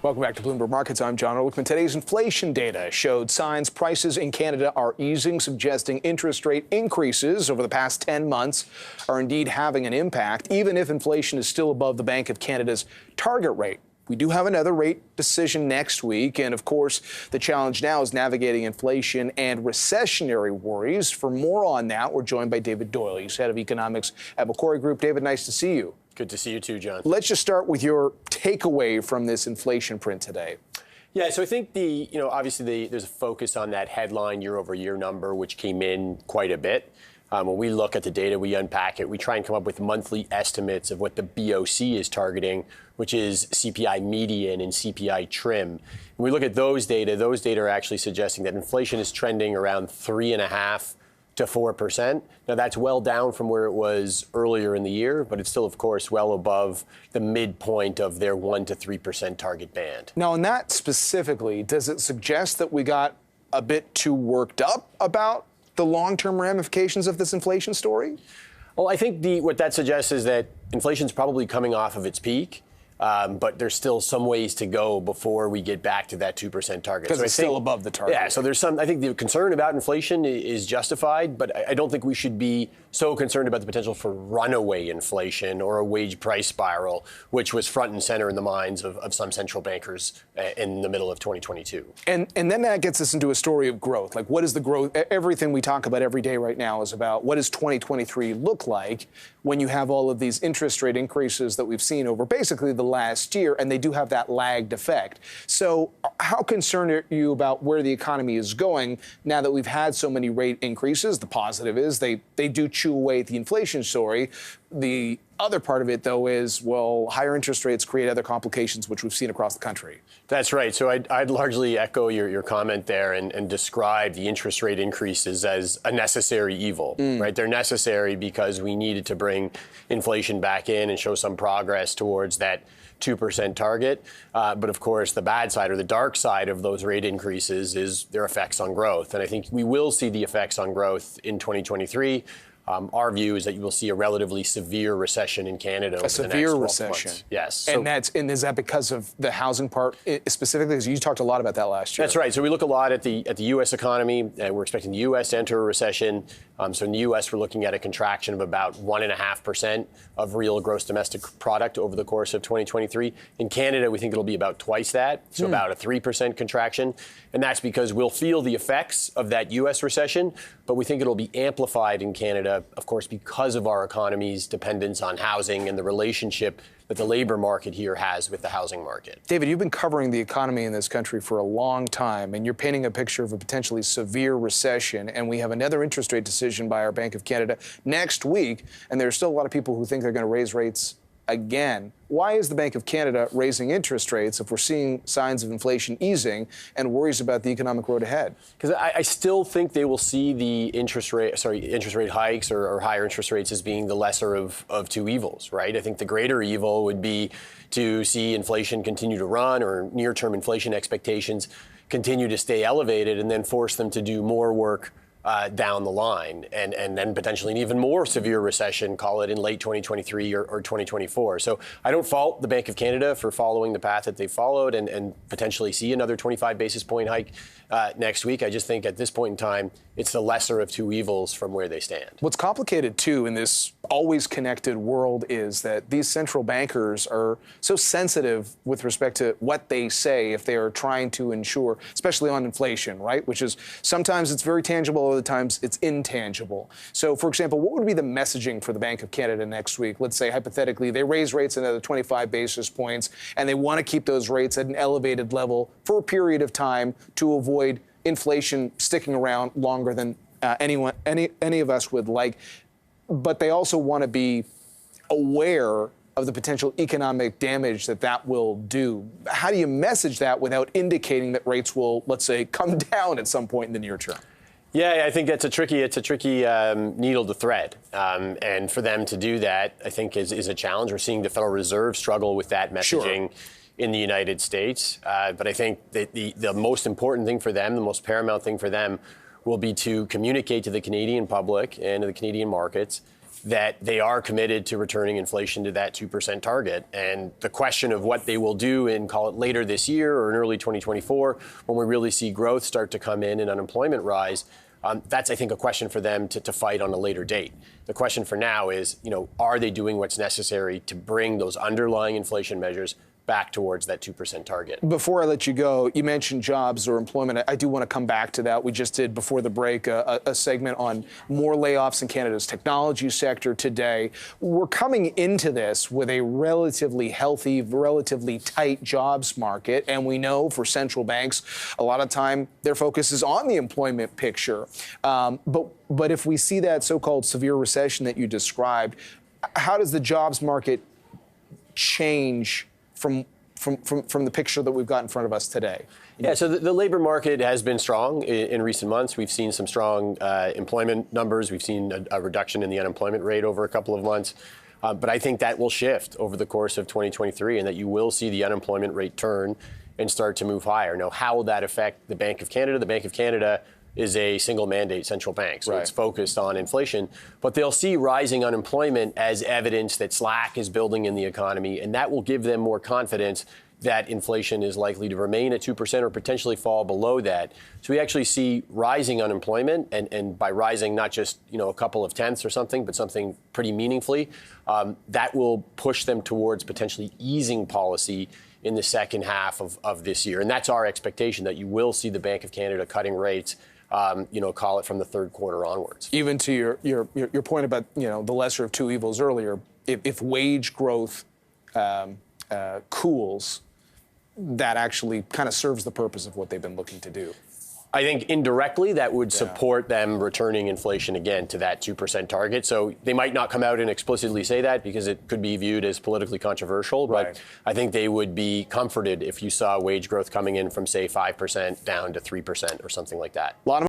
Welcome back to Bloomberg Markets. I'm John Ehrlichman. Today's inflation data showed signs prices in Canada are easing, suggesting interest rate increases over the past 10 months are indeed having an impact, even if inflation is still above the Bank of Canada's target rate. We do have another rate decision next week. And of course, the challenge now is navigating inflation and recessionary worries. For more on that, we're joined by David Doyle. He's head of economics at Macquarie Group. David, nice to see you. Good to see you too, John. Let's just start with your takeaway from this inflation print today. Yeah, so I think obviously there's a focus on that headline year-over-year number, which came in quite a bit. When we look at the data, we unpack it, we try and come up with monthly estimates of what the BOC is targeting, which is CPI median and CPI trim. When we look at those data are actually suggesting that inflation is trending around 3.5% to 4%. Now, that's well down from where it was earlier in the year, but it's still, of course, well above the midpoint of their 1% to 3% target band. Now, in that specifically, does it suggest that we got a bit too worked up about the long-term ramifications of this inflation story? Well, I think what that suggests is that inflation's probably coming off of its peak. But there's still some ways to go before we get back to that 2% target. Because it's still above the target. Yeah, so I think the concern about inflation is justified, but I don't think we should be so concerned about the potential for runaway inflation or a wage price spiral, which was front and center in the minds of some central bankers in the middle of 2022. And then that gets us into a story of growth. Like, what is the growth? Everything we talk about every day right now is about what does 2023 look like when you have all of these interest rate increases that we've seen over basically the last year, and they do have that lagged effect. So how concerned are you about where the economy is going now that we've had so many rate increases? The positive is they do chew away at the inflation story. The other part of it, though, is, well, higher interest rates create other complications, which we've seen across the country. That's right. So I'd largely echo your comment there and describe the interest rate increases as a necessary evil, right? They're necessary because we needed to bring inflation back in and show some progress towards that 2% target. But of course, the bad side or the dark side of those rate increases is their effects on growth. And I think we will see the effects on growth in 2023. Our view is that you will see a relatively severe recession in Canada over the next 12 recession. months. Yes. And is that because of the housing part specifically? Because you talked a lot about that last year. That's right. So we look a lot at the U.S. economy. We're expecting the U.S. to enter a recession. So in the U.S., we're looking at a contraction of about 1.5% of real gross domestic product over the course of 2023. In Canada, we think it'll be about twice that, so about a 3% contraction. And that's because we'll feel the effects of that U.S. recession, but we think it'll be amplified in Canada, of course, because of our economy's dependence on housing and the relationship that the labor market here has with the housing market. David, you've been covering the economy in this country for a long time, and you're painting a picture of a potentially severe recession, and we have another interest rate decision by our Bank of Canada next week, and there are still a lot of people who think they're going to raise rates again. Why is the Bank of Canada raising interest rates if we're seeing signs of inflation easing and worries about the economic road ahead? Because I still think they will see the interest rate hikes or higher interest rates as being the lesser of two evils, right? I think the greater evil would be to see inflation continue to run or near-term inflation expectations continue to stay elevated and then force them to do more work down the line and then potentially an even more severe recession, call it in late 2023 or 2024. So I don't fault the Bank of Canada for following the path that they've followed and potentially see another 25 basis point hike next week. I just think at this point in time, it's the lesser of two evils from where they stand. What's complicated, too, in this always connected world is that these central bankers are so sensitive with respect to what they say if they are trying to ensure, especially on inflation, right? Which is sometimes it's very tangible, other times it's intangible. So, for example, what would be the messaging for the Bank of Canada next week? Let's say, hypothetically, they raise rates another 25 basis points, and they want to keep those rates at an elevated level for a period of time to avoid inflation sticking around longer than any of us would like. But they also want to be aware of the potential economic damage that will do. How do you message that without indicating that rates will, let's say, come down at some point in the near term? Yeah, I think that's a tricky needle to thread. And for them to do that, I think is a challenge. We're seeing the Federal Reserve struggle with that messaging in the United States. But I think that the most important thing for them, the most paramount thing for them will be to communicate to the Canadian public and to the Canadian markets that they are committed to returning inflation to that 2% target. And the question of what they will do in, call it later this year or in early 2024, when we really see growth start to come in and unemployment rise, that's, I think, a question for them to fight on a later date. The question for now is, are they doing what's necessary to bring those underlying inflation measures back towards that 2% target? Before I let you go, you mentioned jobs or employment. I do want to come back to that. We just did, before the break, a segment on more layoffs in Canada's technology sector today. We're coming into this with a relatively healthy, relatively tight jobs market, and we know for central banks, a lot of time their focus is on the employment picture. But if we see that so-called severe recession that you described, how does the jobs market change from the picture that we've got in front of us today? Yeah, so the labor market has been strong in recent months. We've seen some strong employment numbers. We've seen a reduction in the unemployment rate over a couple of months. But I think that will shift over the course of 2023 and that you will see the unemployment rate turn and start to move higher. Now, how will that affect the Bank of Canada? The Bank of Canada is a single mandate central bank, so It's focused on inflation. But they'll see rising unemployment as evidence that slack is building in the economy, and that will give them more confidence that inflation is likely to remain at 2% or potentially fall below that. So we actually see rising unemployment, and by rising, not just a couple of tenths or something, but something pretty meaningfully, that will push them towards potentially easing policy in the second half of this year. And that's our expectation, that you will see the Bank of Canada cutting rates, call it from the third quarter onwards. Even to your point about, the lesser of two evils earlier, if wage growth cools, that actually kind of serves the purpose of what they've been looking to do. I think indirectly that would support them returning inflation again to that 2% target. So they might not come out and explicitly say that because it could be viewed as politically controversial. But I think they would be comforted if you saw wage growth coming in from, say, 5% down to 3% or something like that. A lot of